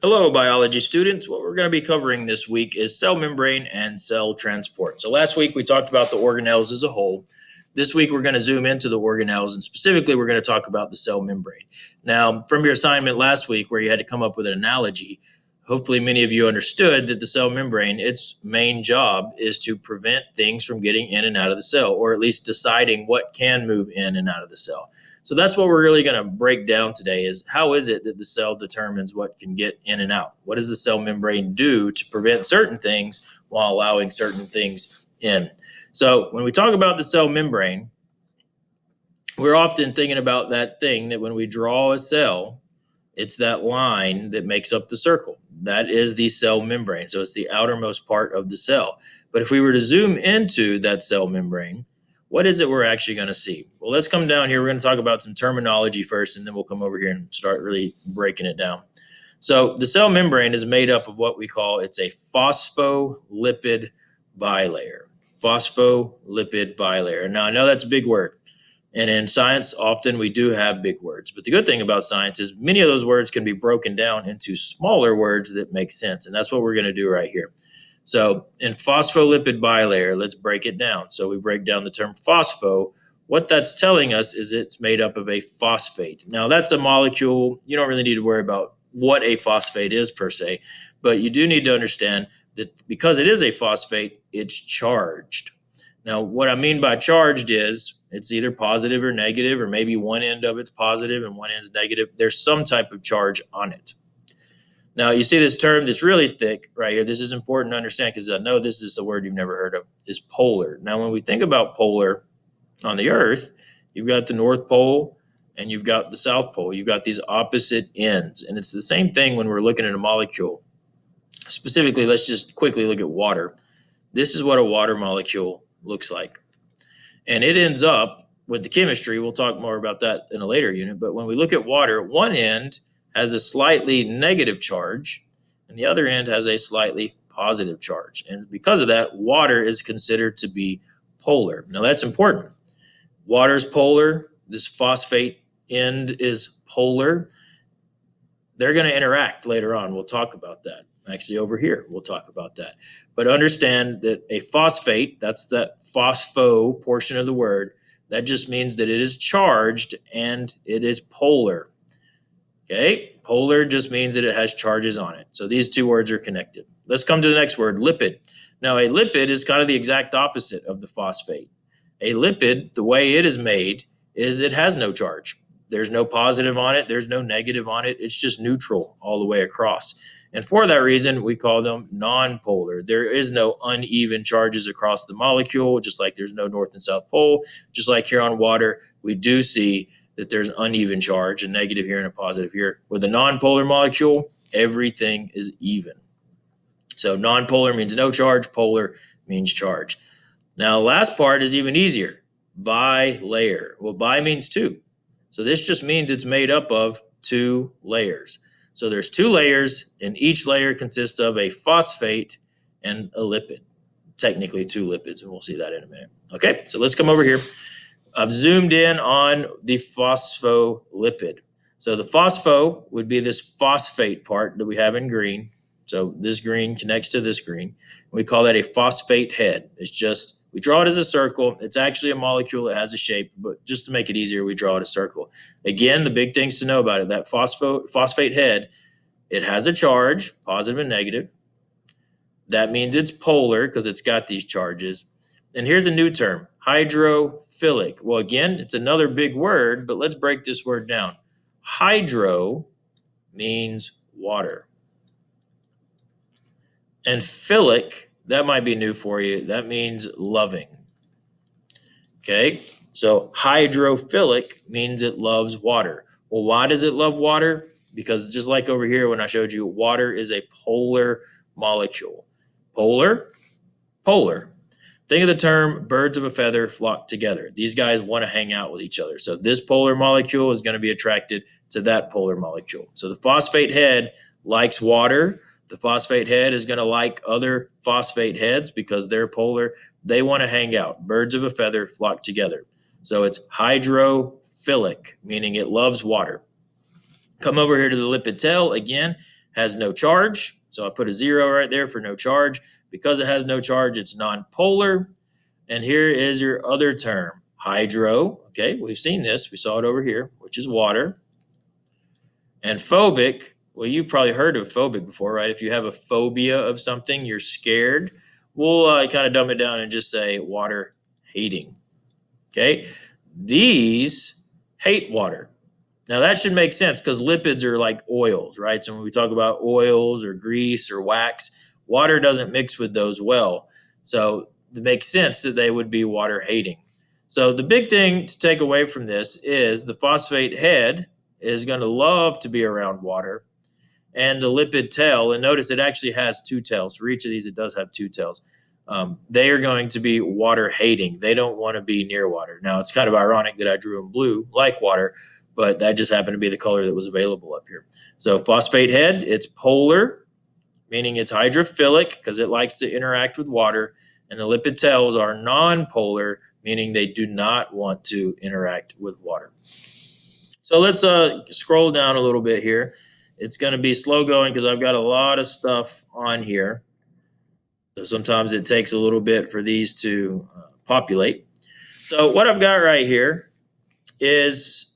Hello, biology students. What we're going to be covering this week is cell membrane and cell transport. So last week we talked about the organelles as a whole. This week we're going to zoom into the organelles, and specifically we're going to talk about the cell membrane. Now, from your assignment last week where you had to come up with an analogy, hopefully many of you understood that the cell membrane, its main job is to prevent things from getting in and out of the cell, or at least deciding what can move in and out of the cell. So that's what we're really going to break down today is how is it that the cell determines what can get in and out? What does the cell membrane do to prevent certain things while allowing certain things in? So when we talk about the cell membrane, we're often thinking about that thing that when we draw a cell, it's that line that makes up the circle. That is the cell membrane. So it's the outermost part of the cell. But if we were to zoom into that cell membrane, what is it we're actually going to see? Well, let's come down here. We're going to talk about some terminology first, and then we'll come over here and start really breaking it down. So the cell membrane is made up of what we call, it's a phospholipid bilayer. Phospholipid bilayer. Now, I know that's a big word. And in science, often we do have big words. But the good thing about science is many of those words can be broken down into smaller words that make sense. And that's what we're going to do right here. So in phospholipid bilayer, let's break it down. So we break down the term phospho. What that's telling us is it's made up of a phosphate. Now, that's a molecule. You don't really need to worry about what a phosphate is per se, but you do need to understand that because it is a phosphate, it's charged. Now, what I mean by charged is it's either positive or negative, or maybe one end of it's positive and one end's negative. There's some type of charge on it. Now, you see this term that's really thick right here. This is important to understand because I know this is a word you've never heard of, is polar. Now, when we think about polar on the Earth, you've got the North Pole and you've got the South Pole. You've got these opposite ends. And it's the same thing when we're looking at a molecule. Specifically, let's just quickly look at water. This is what a water molecule looks like. And it ends up with the chemistry. We'll talk more about that in a later unit. But when we look at water, one end has a slightly negative charge, and the other end has a slightly positive charge. And because of that, water is considered to be polar. Now, that's important. Water is polar. This phosphate end is polar. They're going to interact later on. We'll talk about that. Actually, over here, we'll talk about that. But understand that a phosphate, that's that phospho portion of the word, that just means that it is charged and it is polar. Okay, polar just means that it has charges on it. So these two words are connected. Let's come to the next word, lipid. Now, a lipid is kind of the exact opposite of the phosphate. A lipid, the way it is made, is it has no charge. There's no positive on it. There's no negative on it. It's just neutral all the way across. And for that reason, we call them nonpolar. There is no uneven charges across the molecule, just like there's no north and south pole. Just like here on water, we do see that there's uneven charge, a negative here and a positive here. With a nonpolar molecule, everything is even. So nonpolar means no charge, polar means charge. Now, the last part is even easier, bilayer. Well, bi means two. So this just means it's made up of two layers. So there's two layers, and each layer consists of a phosphate and a lipid. Technically two lipids, and we'll see that in a minute. Okay, so let's come over here. I've zoomed in on the phospholipid. So the phospho would be this phosphate part that we have in green. So this green connects to this green. We call that a phosphate head. It's just, we draw it as a circle. It's actually a molecule that has a shape, but just to make it easier, we draw it a circle. Again, the big things to know about it, that phosphate head, it has a charge, positive and negative. That means it's polar because it's got these charges. And here's a new term, hydrophilic. Well, again, it's another big word, but let's break this word down. Hydro means water. And philic, that might be new for you. That means loving. Okay, so hydrophilic means it loves water. Well, why does it love water? Because just like over here when I showed you, water is a polar molecule. Polar, polar. Think of the term birds of a feather flock together. These guys want to hang out with each other. So this polar molecule is going to be attracted to that polar molecule. So the phosphate head likes water. The phosphate head is going to like other phosphate heads because they're polar. They want to hang out. Birds of a feather flock together. So it's hydrophilic, meaning it loves water. Come over here to the lipid tail. Again, has no charge. So I put a 0 right there for no charge. Because it has no charge, it's nonpolar. And here is your other term, hydro. Okay, we've seen this. We saw it over here, which is water. And phobic, well, you've probably heard of phobic before, right? If you have a phobia of something, you're scared. We'll kind of dumb it down and just say water hating. Okay, these hate water. Now that should make sense because lipids are like oils, right? So when we talk about oils or grease or wax, water doesn't mix with those well. So it makes sense that they would be water hating. So the big thing to take away from this is the phosphate head is going to love to be around water, and the lipid tail, and notice it actually has two tails. For each of these, it does have two tails. They are going to be water hating. They don't want to be near water. Now, it's kind of ironic that I drew them blue like water, but that just happened to be the color that was available up here. So phosphate head, it's polar, meaning it's hydrophilic because it likes to interact with water. And the lipid tails are nonpolar, meaning they do not want to interact with water. So let's scroll down a little bit here. It's going to be slow going because I've got a lot of stuff on here. So sometimes it takes a little bit for these to populate. So what I've got right here is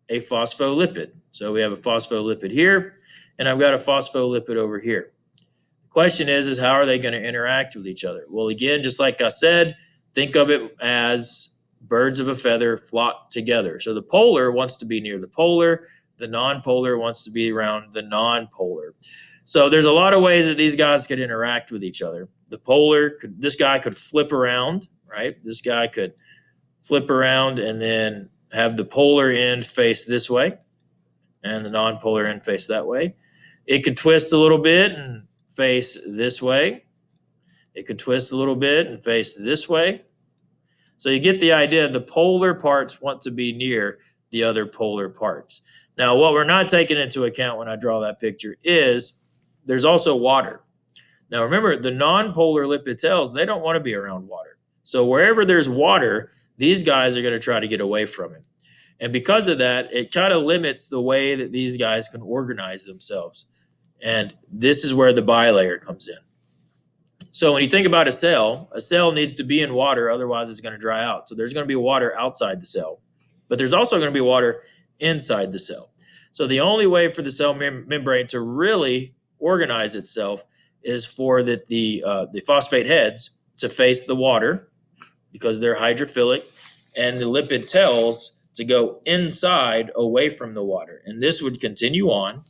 a phospholipid. So we have a phospholipid here, and I've got a phospholipid over here. The question is how are they going to interact with each other? Well, again, just like I said, think of it as birds of a feather flock together. So the polar wants to be near the polar. The nonpolar wants to be around the nonpolar. So there's a lot of ways that these guys could interact with each other. The polar, this guy could flip around, right? This guy could flip around and then have the polar end face this way and the nonpolar end face that way. It could twist a little bit and face this way. It could twist a little bit and face this way. So you get the idea. The polar parts want to be near the other polar parts. Now, what we're not taking into account when I draw that picture is there's also water. Now, remember, the nonpolar lipid tails, they don't want to be around water. So wherever there's water, these guys are going to try to get away from it. And because of that, it kind of limits the way that these guys can organize themselves. And this is where the bilayer comes in. So when you think about a cell needs to be in water, otherwise it's going to dry out. So there's going to be water outside the cell, but there's also going to be water inside the cell. So the only way for the cell membrane to really organize itself is for the phosphate heads to face the water because they're hydrophilic, and the lipid tails to go inside away from the water. And this would continue on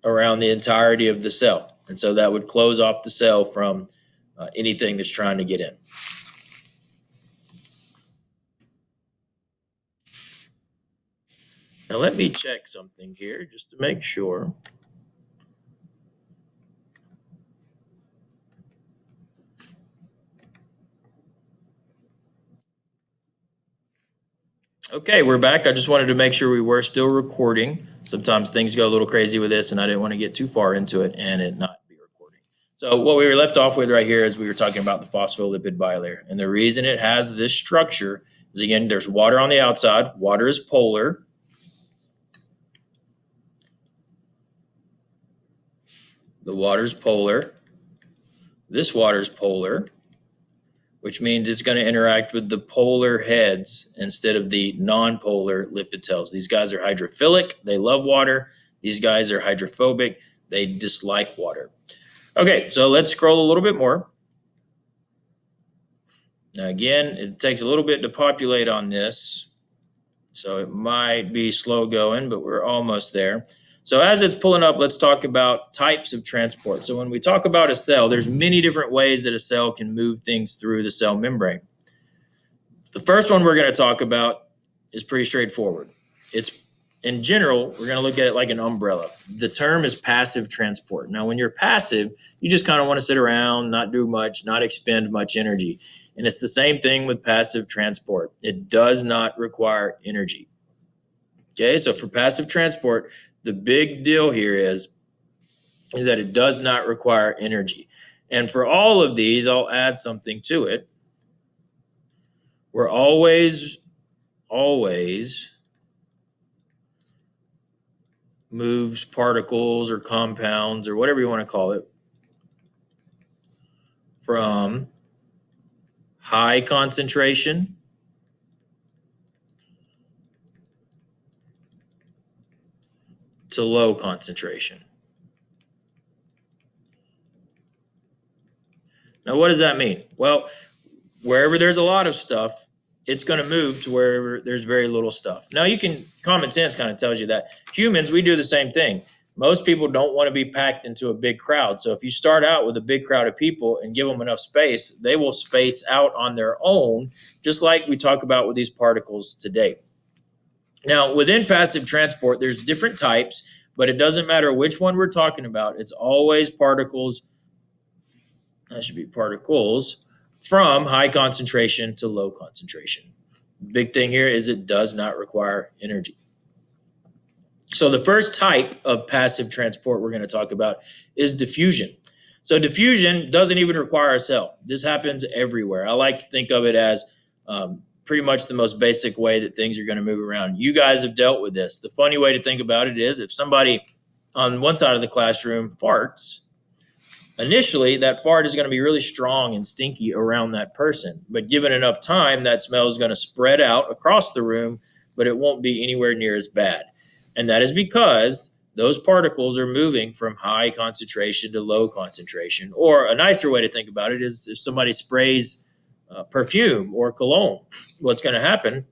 around the entirety of the cell. And so that would close off the cell from anything that's trying to get in. Now let me check something here just to make sure. Okay, we're back. I just wanted to make sure we were still recording. Sometimes things go a little crazy with this, and I didn't want to get too far into it and it not be recording. So what we were left off with right here is we were talking about the phospholipid bilayer. And the reason it has this structure is, again, there's water on the outside. Water is polar. The water's polar. This water's polar, which means it's going to interact with the polar heads instead of the nonpolar lipid tails. These guys are hydrophilic. They love water. These guys are hydrophobic. They dislike water. Okay, so let's scroll a little bit more. Now, again, it takes a little bit to populate on this, so it might be slow going, but we're almost there. So as it's pulling up, let's talk about types of transport. So when we talk about a cell, there's many different ways that a cell can move things through the cell membrane. The first one we're going to talk about is pretty straightforward. It's, in general, we're going to look at it like an umbrella. The term is passive transport. Now, when you're passive, you just kind of want to sit around, not do much, not expend much energy. And it's the same thing with passive transport. It does not require energy. Okay, so for passive transport, the big deal here is that it does not require energy. And for all of these, I'll add something to it. We're always moves particles or compounds or whatever you want to call it from high concentration to low concentration. Now, what does that mean? Well, wherever there's a lot of stuff, it's going to move to wherever there's very little stuff. Now, common sense kind of tells you that. Humans, we do the same thing. Most people don't want to be packed into a big crowd. So if you start out with a big crowd of people and give them enough space, they will space out on their own, just like we talk about with these particles today. Now, within passive transport, there's different types, but it doesn't matter which one we're talking about. It's always particles. That should be particles from high concentration to low concentration. Big thing here is it does not require energy. So the first type of passive transport we're going to talk about is diffusion. So diffusion doesn't even require a cell. This happens everywhere. I like to think of it as pretty much the most basic way that things are going to move around. You guys have dealt with this. The funny way to think about it is if somebody on one side of the classroom farts, initially that fart is going to be really strong and stinky around that person. But given enough time, that smell is going to spread out across the room, but it won't be anywhere near as bad. And that is because those particles are moving from high concentration to low concentration. Or a nicer way to think about it is if somebody sprays perfume or cologne, what's going to happen?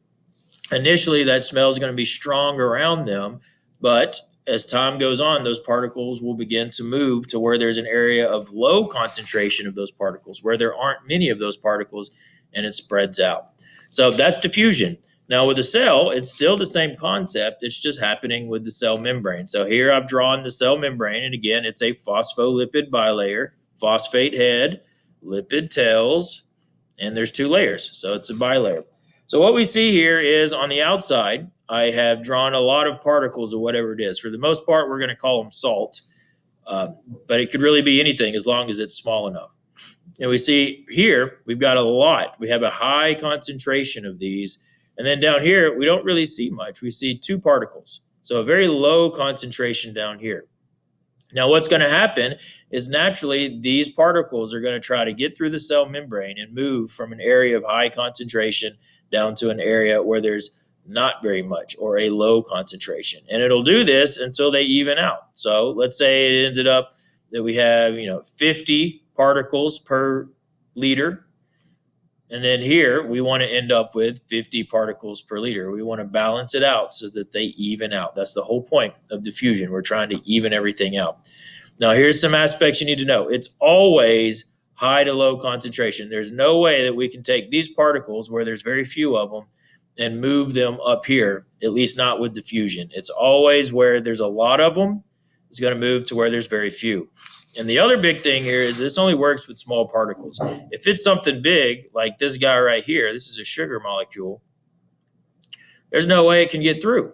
Initially, that smell is going to be strong around them, but as time goes on, those particles will begin to move to where there's an area of low concentration of those particles, where there aren't many of those particles, and it spreads out. So that's diffusion. Now, with a cell, it's still the same concept. It's just happening with the cell membrane. So here I've drawn the cell membrane, and again, it's a phospholipid bilayer, phosphate head, lipid tails, and there's two layers. So it's a bilayer. So what we see here is on the outside, I have drawn a lot of particles of whatever it is. For the most part, we're going to call them salt, but it could really be anything as long as it's small enough. And we see here, we've got a lot. We have a high concentration of these. And then down here, we don't really see much. We see two particles. So a very low concentration down here. Now, what's going to happen is naturally these particles are going to try to get through the cell membrane and move from an area of high concentration down to an area where there's not very much or a low concentration. And it'll do this until they even out. So let's say it ended up that we have, 50 particles per liter. And then here we want to end up with 50 particles per liter. We want to balance it out so that they even out. That's the whole point of diffusion. We're trying to even everything out. Now, here's some aspects you need to know. It's always high to low concentration. There's no way that we can take these particles where there's very few of them and move them up here, at least not with diffusion. It's always where there's a lot of them, it's going to move to where there's very few. And the other big thing here is this only works with small particles. If it's something big, like this guy right here, this is a sugar molecule, there's no way it can get through.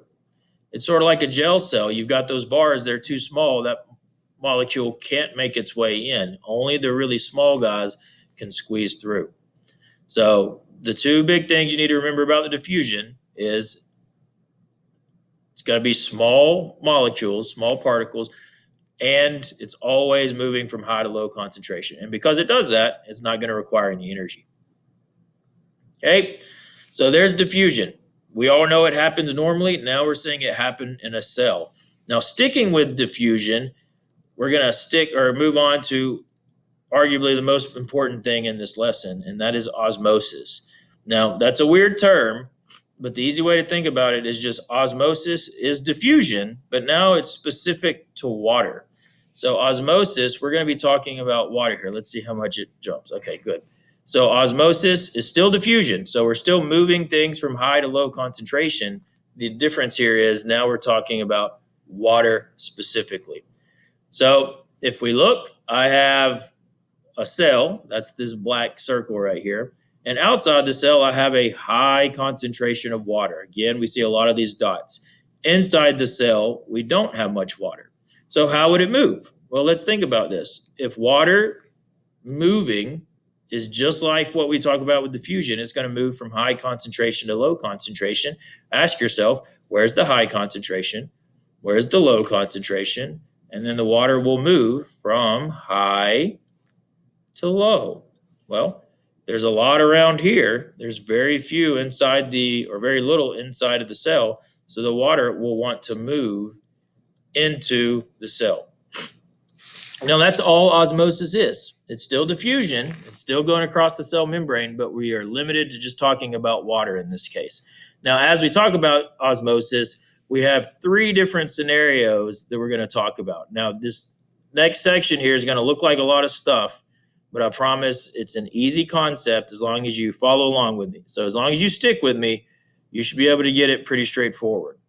It's sort of like a gel cell. You've got those bars, they're too small. That molecule can't make its way in. Only the really small guys can squeeze through. So the two big things you need to remember about the diffusion is it's got to be small molecules, small particles, and it's always moving from high to low concentration. And because it does that, it's not going to require any energy. Okay, so there's diffusion. We all know it happens normally. Now we're seeing it happen in a cell. Now, sticking with diffusion, we're going to move on to arguably the most important thing in this lesson, and that is osmosis. Now, that's a weird term, but the easy way to think about it is just osmosis is diffusion, but now it's specific to water. So osmosis, we're going to be talking about water here. Let's see how much it jumps. Okay, good. So osmosis is still diffusion. So we're still moving things from high to low concentration. The difference here is now we're talking about water specifically. So if we look, I have a cell. That's this black circle right here. And outside the cell, I have a high concentration of water. Again, we see a lot of these dots. Inside the cell, we don't have much water. So how would it move? Well, let's think about this. If water moving is just like what we talk about with diffusion, it's going to move from high concentration to low concentration. Ask yourself, where's the high concentration? Where's the low concentration? And then the water will move from high to low. Well, there's a lot around here. There's very few inside or very little inside of the cell. So the water will want to move into the cell. Now, that's all osmosis is. It's still diffusion. It's still going across the cell membrane, but we are limited to just talking about water in this case. Now, as we talk about osmosis, we have three different scenarios that we're going to talk about. Now, this next section here is going to look like a lot of stuff, but I promise it's an easy concept as long as you follow along with me. So as long as you stick with me, you should be able to get it pretty straightforward.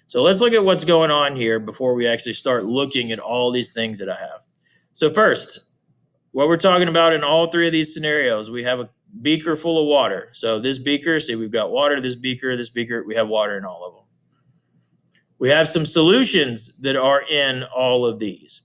So let's look at what's going on here before we actually start looking at all these things that I have. So first, what we're talking about in all three of these scenarios, we have a beaker full of water. So this beaker, see, we've got water, this beaker, we have water in all of them. We have some solutions that are in all of these.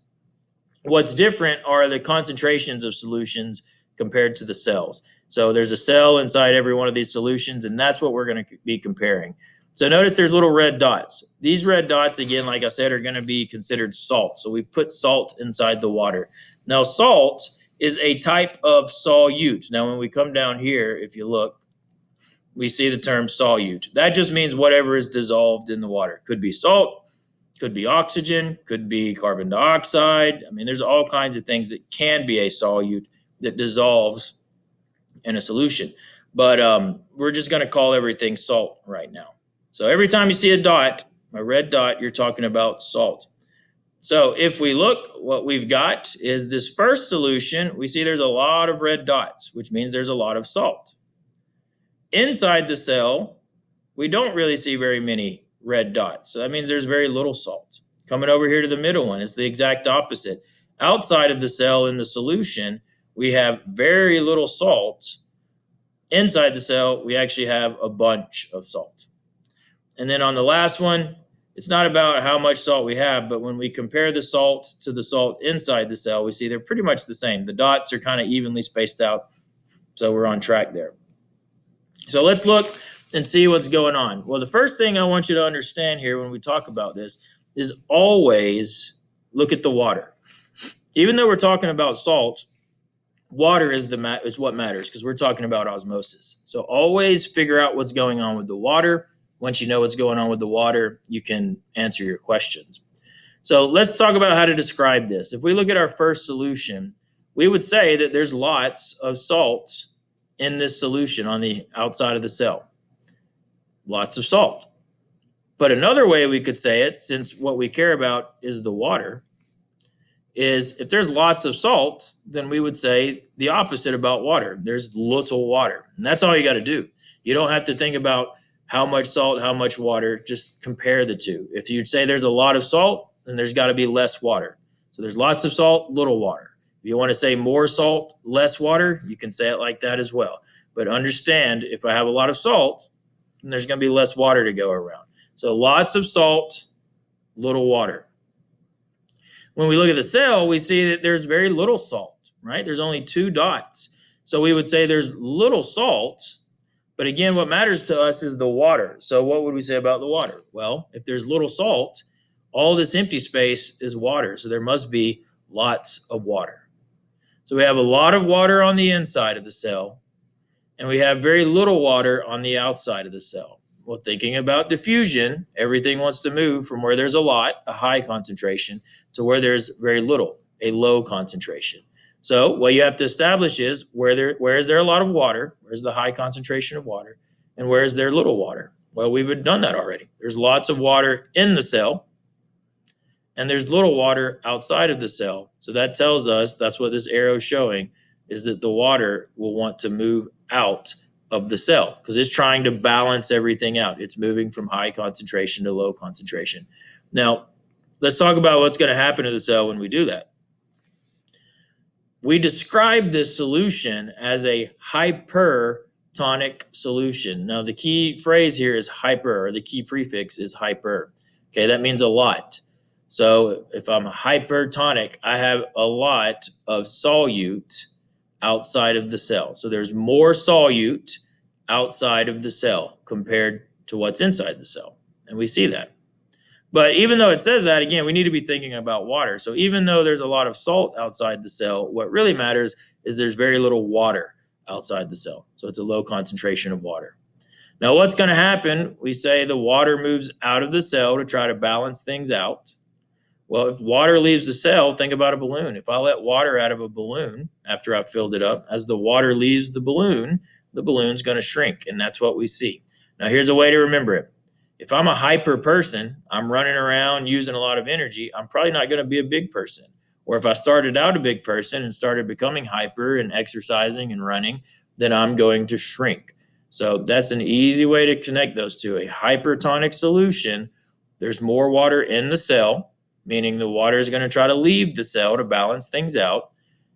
What's different are the concentrations of solutions compared to the cells. So there's a cell inside every one of these solutions, and that's what we're going to be comparing. So notice there's little red dots. These red dots, again, like I said, are going to be considered salt. So we put salt inside the water. Now, salt is a type of solute. Now, when we come down here, if you look, we see the term solute. That just means whatever is dissolved in the water. Could be salt, could be oxygen, could be carbon dioxide. I mean, there's all kinds of things that can be a solute that dissolves in a solution. But we're just going to call everything salt right now. So every time you see a dot, a red dot, you're talking about salt. So if we look, what we've got is this first solution. We see there's a lot of red dots, which means there's a lot of salt. Inside the cell, we don't really see very many red dots. So that means there's very little salt. Coming over here to the middle one, it's the exact opposite. Outside of the cell in the solution, we have very little salt. Inside the cell, we actually have a bunch of salt. And then on the last one, it's not about how much salt we have, but when we compare the salt to the salt inside the cell, we see they're pretty much the same. The dots are kind of evenly spaced out, so we're on track there. So let's look and see what's going on. Well, the first thing I want you to understand here when we talk about this is always look at the water. Even though we're talking about salt, water is what matters because we're talking about osmosis. So always figure out what's going on with the water. Once you know what's going on with the water, you can answer your questions. So let's talk about how to describe this. If we look at our first solution, we would say that there's lots of salt in this solution on the outside of the cell. Lots of salt. But another way we could say it, since what we care about is the water, is if there's lots of salt, then we would say the opposite about water. There's little water. And that's all you got to do. You don't have to think about how much salt, how much water, just compare the two. If you'd say there's a lot of salt, then there's got to be less water. So there's lots of salt, little water. If you want to say more salt, less water, you can say it like that as well. But understand, if I have a lot of salt, then there's going to be less water to go around. So lots of salt, little water. When we look at the cell, we see that there's very little salt, right? There's only 2 dots. So we would say there's little salt. But again, what matters to us is the water. So what would we say about the water? Well, if there's little salt, all this empty space is water. So there must be lots of water. So we have a lot of water on the inside of the cell, and we have very little water on the outside of the cell. Well, thinking about diffusion, everything wants to move from where there's a lot, a high concentration, to where there's very little, a low concentration. So what you have to establish is where is there a lot of water, where's the high concentration of water, and where is there little water? Well, we've done that already. There's lots of water in the cell, and there's little water outside of the cell. So that tells us, that's what this arrow is showing, is that the water will want to move out of the cell because it's trying to balance everything out. It's moving from high concentration to low concentration. Now, let's talk about what's going to happen to the cell when we do that. We describe this solution as a hypertonic solution. Now, the key phrase here is hyper, or the key prefix is hyper. Okay, that means a lot. So if I'm hypertonic, I have a lot of solute outside of the cell. So there's more solute outside of the cell compared to what's inside the cell. And we see that. But even though it says that, again, we need to be thinking about water. So even though there's a lot of salt outside the cell, what really matters is there's very little water outside the cell. So it's a low concentration of water. Now, what's going to happen? We say the water moves out of the cell to try to balance things out. Well, if water leaves the cell, think about a balloon. If I let water out of a balloon after I've filled it up, as the water leaves the balloon's going to shrink, and that's what we see. Now, here's a way to remember it. If I'm a hyper person, I'm running around using a lot of energy, I'm probably not going to be a big person. Or if I started out a big person and started becoming hyper and exercising and running, then I'm going to shrink. So that's an easy way to connect those two. A hypertonic solution, there's more water in the cell, meaning the water is going to try to leave the cell to balance things out.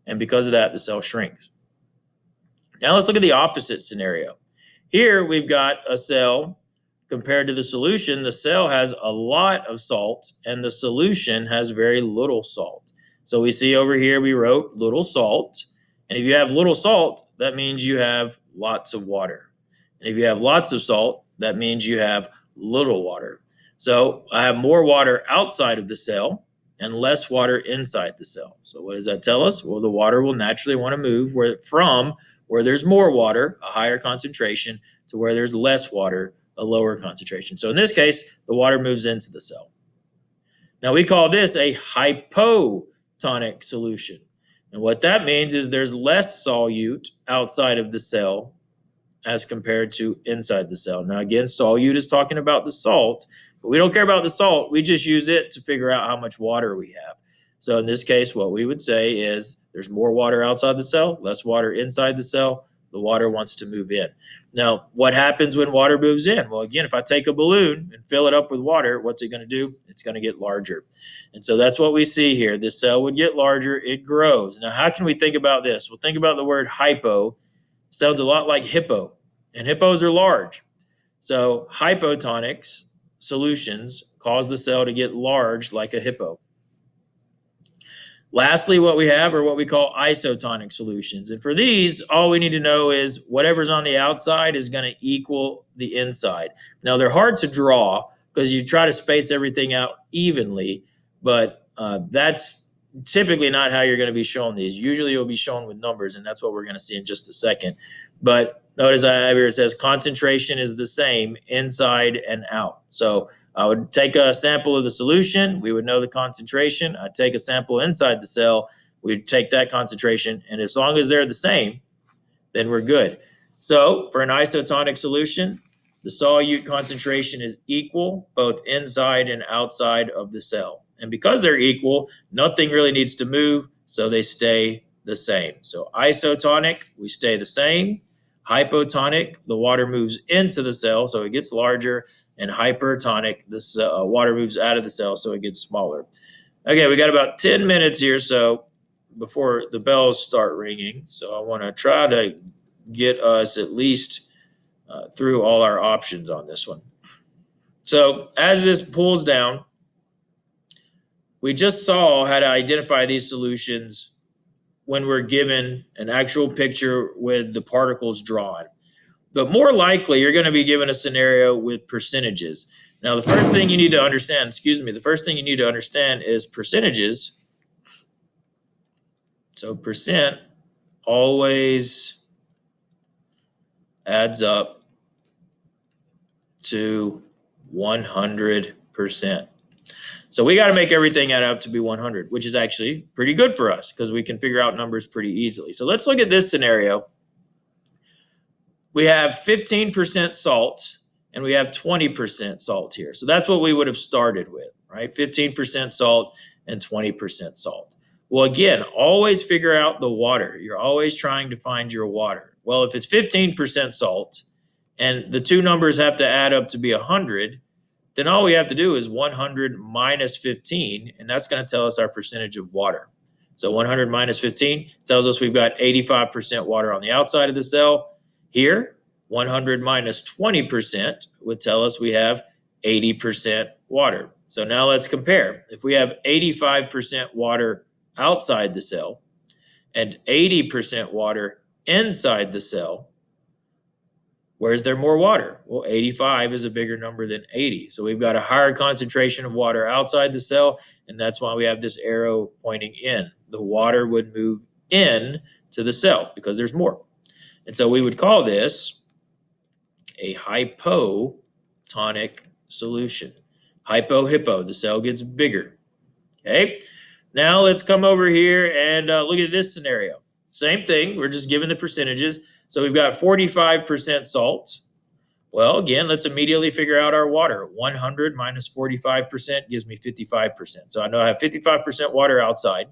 And because of that, the cell shrinks. Now let's look at the opposite scenario. Here we've got a cell compared to the solution. The cell has a lot of salt and the solution has very little salt. So we see over here we wrote little salt. And if you have little salt, that means you have lots of water. And if you have lots of salt, that means you have little water. So I have more water outside of the cell and less water inside the cell. So what does that tell us? Well, the water will naturally want to move from where there's more water, a higher concentration, to where there's less water, a lower concentration. So in this case, the water moves into the cell. Now we call this a hypotonic solution. And what that means is there's less solute outside of the cell as compared to inside the cell. Now again, solute is talking about the salt, but we don't care about the salt. We just use it to figure out how much water we have. So in this case, what we would say is there's more water outside the cell, less water inside the cell. The water wants to move in. Now, what happens when water moves in? Well, again, if I take a balloon and fill it up with water, what's it going to do? It's going to get larger. And so that's what we see here. This cell would get larger. It grows. Now, how can we think about this? Well, think about the word hypo. It sounds a lot like hippo, and hippos are large. So hypotonics solutions cause the cell to get large like a hippo. Lastly, what we have are what we call isotonic solutions. And for these, all we need to know is whatever's on the outside is going to equal the inside. Now, they're hard to draw because you try to space everything out evenly, but that's typically not how you're going to be shown these. Usually you'll be shown with numbers, and that's what we're going to see in just a second. But notice I have here it says concentration is the same inside and out. So I would take a sample of the solution. We would know the concentration. I'd take a sample inside the cell. We'd take that concentration. And as long as they're the same, then we're good. So for an isotonic solution, the solute concentration is equal both inside and outside of the cell. And because they're equal, nothing really needs to move, so they stay the same. So isotonic, we stay the same. Hypotonic, the water moves into the cell, so it gets larger. And hypertonic, this water moves out of the cell, so it gets smaller. Okay, we got about 10 minutes here, so before the bells start ringing. So I want to try to get us at least through all our options on this one. So as this pulls down, we just saw how to identify these solutions when we're given an actual picture with the particles drawn. But more likely, you're going to be given a scenario with percentages. Now, the first thing you need to understand is percentages. So percent always adds up to 100%. So we got to make everything add up to be 100, which is actually pretty good for us because we can figure out numbers pretty easily. So let's look at this scenario. We have 15% salt and we have 20% salt here. So that's what we would have started with, right? 15% salt and 20% salt. Well, again, always figure out the water. You're always trying to find your water. Well, if it's 15% salt and the two numbers have to add up to be 100, then all we have to do is 100 minus 15, and that's going to tell us our percentage of water. So 100 minus 15 tells us we've got 85% water on the outside of the cell. Here, 100 minus 20% would tell us we have 80% water. So now let's compare. If we have 85% water outside the cell and 80% water inside the cell, Where's there more water? Well, 85 is a bigger number than 80. So we've got a higher concentration of water outside the cell, and that's why we have this arrow pointing in. The water would move in to the cell because there's more. And so we would call this a hypotonic solution. Hypo, the cell gets bigger. Okay, now let's come over here and look at this scenario. Same thing, we're just given the percentages. So we've got 45% salt. Well, again, let's immediately figure out our water. 100 minus 45% gives me 55%. So I know I have 55% water outside.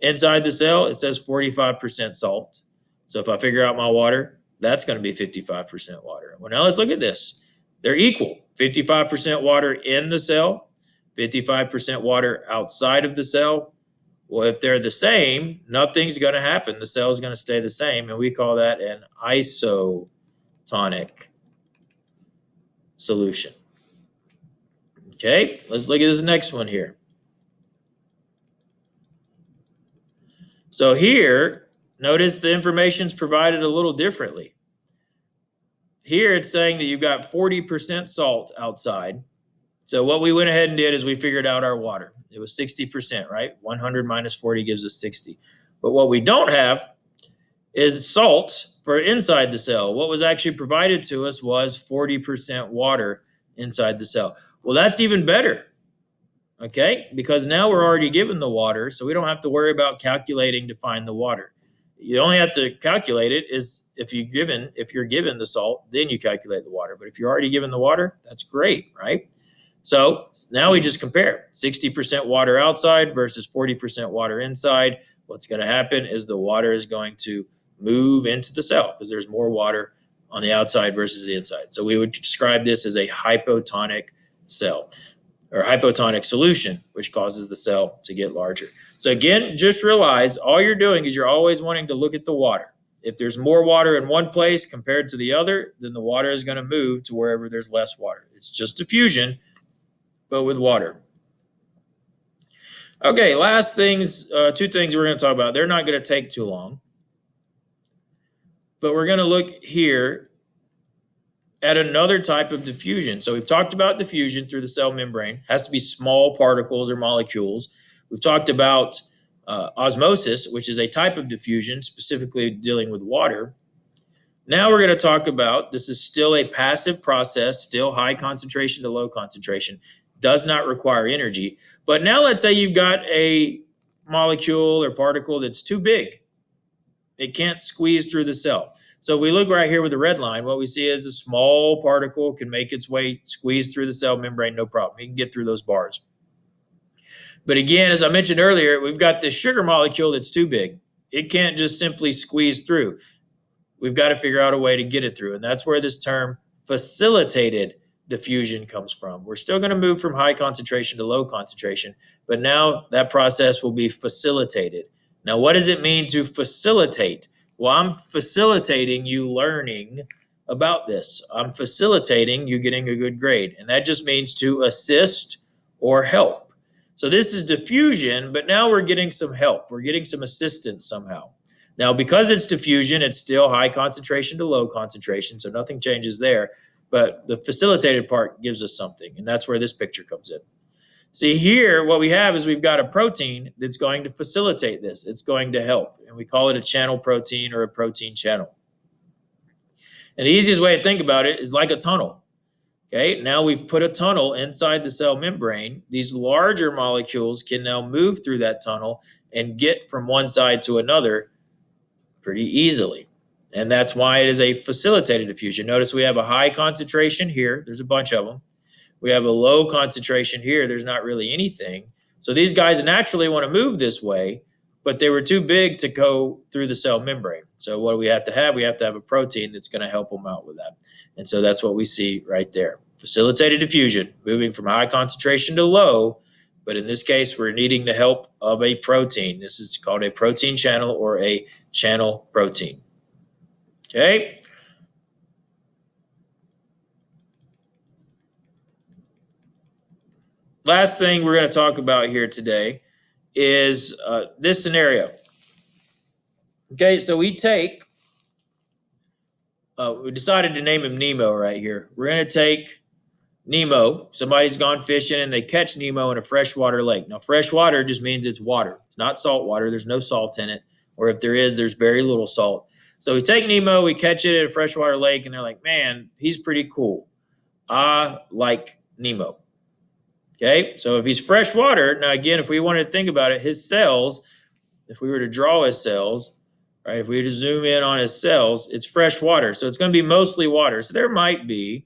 Inside the cell, it says 45% salt. So if I figure out my water, that's going to be 55% water. Well, now let's look at this. They're equal. 55% water in the cell, 55% water outside of the cell. Well, if they're the same, nothing's going to happen. The cell is going to stay the same, and we call that an isotonic solution. Okay, let's look at this next one here. So here, notice the information's provided a little differently. Here it's saying that you've got 40% salt outside. So what we went ahead and did is we figured out our water. It was 60%, right? 100 minus 40 gives us 60. But what we don't have is salt for inside the cell. What was actually provided to us was 40% water inside the cell. Well, that's even better, okay? Because now we're already given the water, so we don't have to worry about calculating to find the water. You only have to calculate it is if you're given the salt, then you calculate the water. But if you're already given the water, that's great, right? So now we just compare 60% water outside versus 40% water inside. What's going to happen is the water is going to move into the cell because there's more water on the outside versus the inside. So we would describe this as a hypotonic cell or hypotonic solution, which causes the cell to get larger. So again, just realize all you're doing is you're always wanting to look at the water. If there's more water in one place compared to the other, then the water is going to move to wherever there's less water. It's just diffusion, but with water. Okay, last things, two things we're going to talk about. They're not going to take too long. But we're going to look here at another type of diffusion. So we've talked about diffusion through the cell membrane. It has to be small particles or molecules. We've talked about osmosis, which is a type of diffusion, specifically dealing with water. Now we're going to talk about, this is still a passive process, still high concentration to low concentration, does not require energy. But now let's say you've got a molecule or particle that's too big. It can't squeeze through the cell. So if we look right here with the red line, what we see is a small particle can make its way, squeeze through the cell membrane, no problem. You can get through those bars. But again, as I mentioned earlier, we've got this sugar molecule that's too big. It can't just simply squeeze through. We've got to figure out a way to get it through. And that's where this term facilitated diffusion comes from. We're still going to move from high concentration to low concentration, but now that process will be facilitated. Now, what does it mean to facilitate? Well, I'm facilitating you learning about this. I'm facilitating you getting a good grade. And that just means to assist or help. So this is diffusion, but now we're getting some help. We're getting some assistance somehow. Now, because it's diffusion, it's still high concentration to low concentration, so nothing changes there. But the facilitated part gives us something, and that's where this picture comes in. See here, what we have is we've got a protein that's going to facilitate this. It's going to help, and we call it a channel protein or a protein channel. And the easiest way to think about it is like a tunnel. Okay, now we've put a tunnel inside the cell membrane. These larger molecules can now move through that tunnel and get from one side to another pretty easily. And that's why it is a facilitated diffusion. Notice we have a high concentration here. There's a bunch of them. We have a low concentration here. There's not really anything. So these guys naturally want to move this way, but they were too big to go through the cell membrane. So what do we have to have? We have to have a protein that's going to help them out with that. And so that's what we see right there. Facilitated diffusion, moving from high concentration to low, but in this case, we're needing the help of a protein. This is called a protein channel or a channel protein. Okay. Last thing we're going to talk about here today is this scenario. Okay, so we take we decided to name him Nemo right here. We're going to take Nemo. Somebody's gone fishing and they catch Nemo in a freshwater lake. Now, freshwater just means it's water. It's not salt water. There's no salt in it. Or if there is, there's very little salt. So we take Nemo, we catch it in a freshwater lake, and they're like, man, he's pretty cool. I like Nemo. Okay, so if he's freshwater, now again, if we wanted to think about it, his cells, if we were to draw his cells, right, if we were to zoom in on his cells, it's fresh water. So it's going to be mostly water. So there might be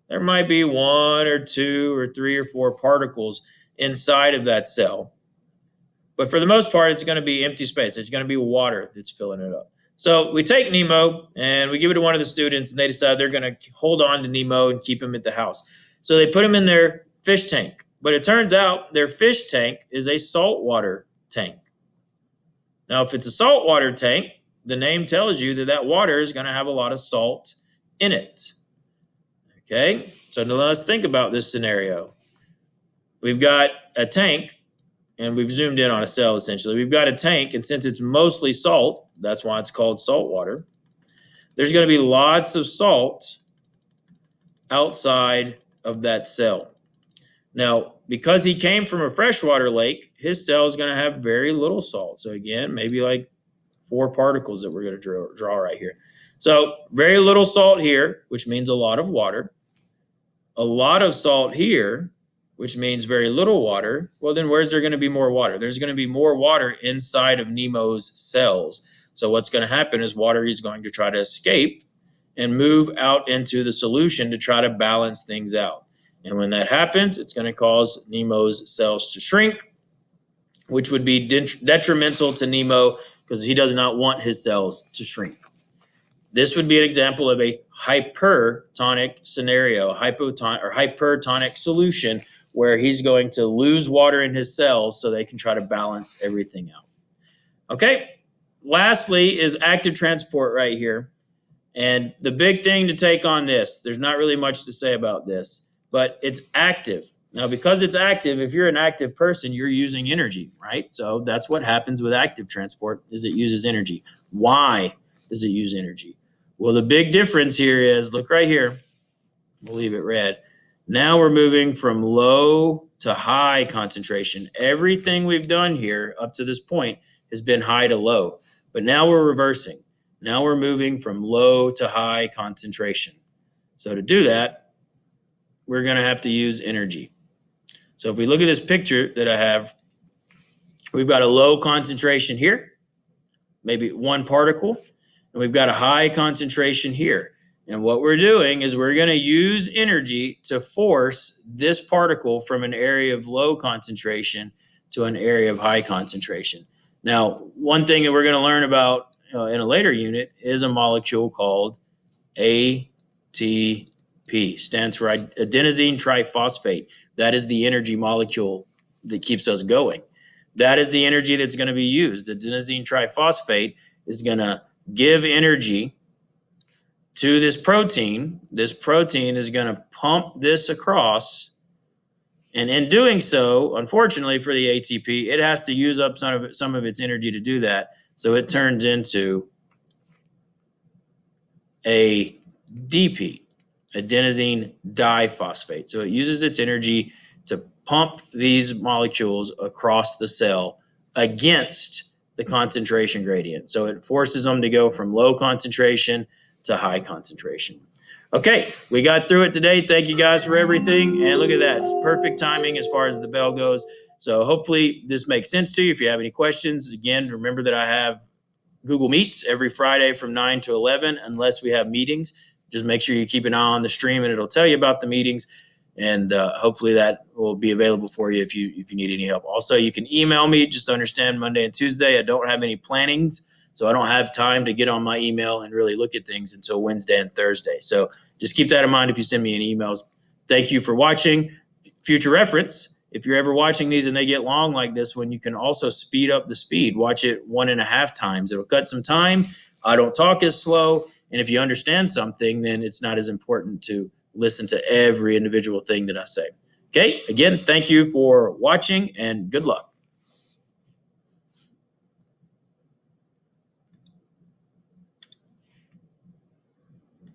one or two or three or four particles inside of that cell. But for the most part, it's going to be empty space. It's going to be water that's filling it up. So we take Nemo and we give it to one of the students, and they decide they're going to hold on to Nemo and keep him at the house. So they put him in their fish tank. But it turns out their fish tank is a saltwater tank. Now, if it's a saltwater tank, the name tells you that that water is going to have a lot of salt in it. Okay, so now let's think about this scenario. We've got a tank, and we've zoomed in on a cell essentially. We've got a tank, and since it's mostly salt, that's why it's called salt water, there's going to be lots of salt outside of that cell. Now, because he came from a freshwater lake, his cell is going to have very little salt. So again, maybe like 4 particles that we're going to draw right here. So very little salt here, which means a lot of water. A lot of salt here, which means very little water. Well, then where's there going to be more water? There's going to be more water inside of Nemo's cells. So what's going to happen is water is going to try to escape and move out into the solution to try to balance things out. And when that happens, it's going to cause Nemo's cells to shrink, which would be detrimental to Nemo because he does not want his cells to shrink. This would be an example of a hypertonic scenario, hypertonic solution where he's going to lose water in his cells so they can try to balance everything out. Okay, lastly is active transport right here. And the big thing to take on this, there's not really much to say about this, but it's active. Now, because it's active, if you're an active person, you're using energy, right? So that's what happens with active transport is it uses energy. Why does it use energy? Well, the big difference here is, look right here, we'll leave it red. Now we're moving from low to high concentration. Everything we've done here up to this point has been high to low, but now we're reversing. Now we're moving from low to high concentration. So to do that, we're going to have to use energy. So if we look at this picture that I have, we've got a low concentration here, maybe 1 particle, and we've got a high concentration here. And what we're doing is we're going to use energy to force this particle from an area of low concentration to an area of high concentration. Now, one thing that we're going to learn about in a later unit is a molecule called ATP, stands for adenosine triphosphate. That is the energy molecule that keeps us going. That is the energy that's going to be used. Adenosine triphosphate is going to give energy to this protein. This protein is going to pump this across, and in doing so, unfortunately for the ATP, it has to use up some of its energy to do that. So it turns into ADP, adenosine diphosphate. So it uses its energy to pump these molecules across the cell against the concentration gradient. So it forces them to go from low concentration to high concentration. Okay, we got through it today. Thank you guys for everything. And look at that. It's perfect timing as far as the bell goes. So hopefully this makes sense to you. If you have any questions, again, remember that I have Google Meets every Friday from 9 to 11, unless we have meetings. Just make sure you keep an eye on the stream and it'll tell you about the meetings. And hopefully that will be available for you if you need any help. Also, you can email me. Just understand Monday and Tuesday, I don't have any plannings. So I don't have time to get on my email and really look at things until Wednesday and Thursday. So just keep that in mind if you send me any emails. Thank you for watching. Future reference, if you're ever watching these and they get long like this one, you can also speed up the speed. Watch it 1.5 times. It'll cut some time. I don't talk as slow. And if you understand something, then it's not as important to listen to every individual thing that I say. Okay, again, thank you for watching and good luck.